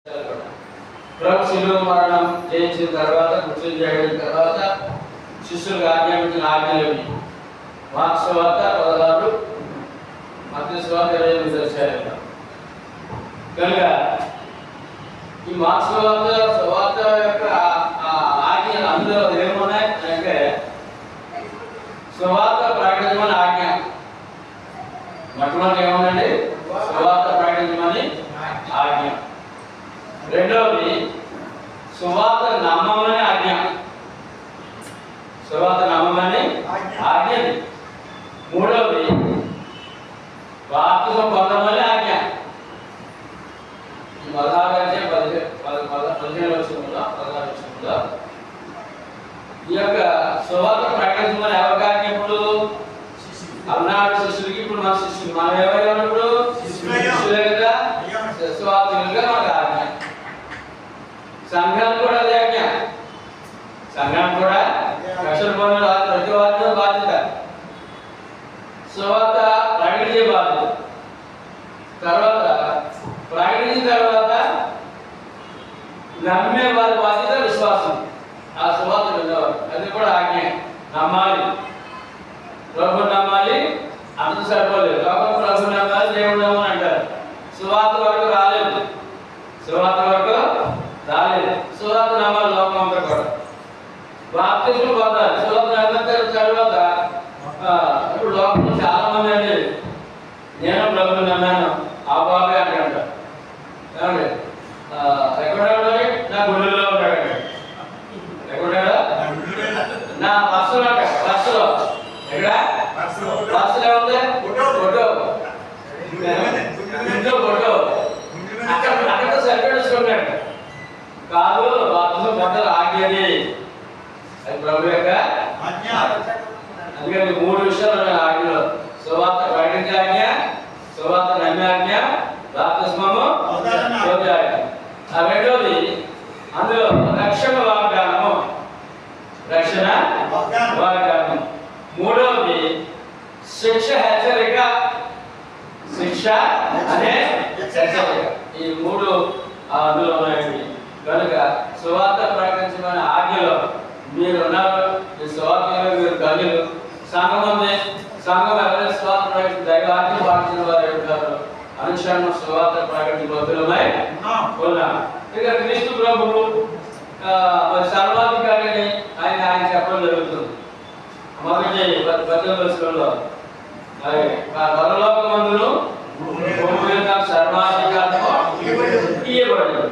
ప్రభు శిలువ మరణం చేయించిన తర్వాత కృషి చేయడం తర్వాత శిష్యులకు ఆజ్ఞాపించిన ఆజ్ఞలు మార్క్స్ సువార్త 16, మత్తయి సువార్త 28 అధ్యాయాలు. కనుక ఈ మార్క్స్ సువార్త యొక్క ఆజ్ఞలు అందులో ఏమున్నాయి అంటే సువార్త ప్రకటించమని ఆజ్ఞ. మొట్టమొదటి ఏముందండి? సువార్త ప్రకటించమని ఆజ్ఞ. రెండవది సువార్త నమ్మమని ఆజ్ఞ. సువార్త నమ్మమని ఆజ్ఞ. మూడవది బాప్తిసం పొందమని ఆజ్ఞ. 15 వచనంలో ఈ యొక్క సువార్త ప్రకటించమని ఎవరికి ఆజ్ఞ? ఇప్పుడు అన్నాడు శిష్యులకి, ఇప్పుడు మన శిష్యులు. మనం ఎవరైనా ఇప్పుడు శిష్యులే కదా, సువార్తలుగా మనకు ఆజ్ఞ. సంఘానికి కూడా అదే ఆజ్ఞ. సంఘానికి కూడా రక్షణ పొందిన ప్రతి వారితో బాధ్యత. సువార్త ప్రకటించే బాధ్యత. తర్వాత ప్రకటించిన తర్వాత నమ్మే వారి బాధ్యత విశ్వాసం. ఆ సువార్త విన్నవారు అది కూడా ఆజ్ఞ. నమ్మాలి, ప్రభు నమ్మాలి. అంత సరిపోలేదు. ప్రభు నమ్మాలి, దేవుడు నమ్మని అంటారు. సువార్త వరకు రాలేదు. సువార్త వరకు రాలేదు. సువార్త నమ్మాలి లోకం అంతా కూడా. బాప్తిజం పొందాలి. సువార్త నమ్మిన తర్వాత ఇప్పుడు లోకంలో చాలా మంది అండి నేను ప్రభుని నమ్మాను ఆ బాబే అంటాడు. ఏమండి ఎక్కడ నా గుడిలో ఉంటాడు. ఎక్కడా నా పర్సులో అంటాడు. పర్సులో ఎక్కడ పర్సులో ఏముంది? ఫోటో. ఇంట్లో ఫోటో. అక్కడ సరిపెట్టుకుంటాడు. కాదు బాప్తిజం పొందాలి ఆజ్ఞని. అది ప్రభు యొక్క అందుకని 3 విషయాలు ఉన్నాయి ఆజ్ఞలో. సువార్త ప్రకటించే ఆజ్ఞ, సువార్త నమ్మే ఆజ్ఞ, బాప్తిస్మము పొందే ఆజ్ఞ. రెండోది అందులో రక్షణ వాగ్దానము. రక్షణ వాగ్దానం. మూడవది శిక్ష హెచ్చరిక. శిక్ష అనే హెచ్చరిక. ఈ 3 అందులో ఉన్నాయండి. కనుక సువార్త ప్రకటించమనే ఆజ్ఞలో మీరు ఉన్నారు. ఈ సువార్తలో మీరు గనులు. సంఘం ఉంది. సంఘం ఎవరైనా సువార్త ప్రకటించి దైవాజ్ఞ పాటించిన వారు ఉంటారు. అనుక్షణం సువార్త ప్రకటించి బతులమై ఉన్నాం. ఇక క్రీస్తు ప్రభువు సర్వాధికారిని ఆయన చెప్పడం జరుగుతుంది. మొదటి 18వ వచనంలో పరలోకమందును సర్వాధికారము ఇవ్వబడింది.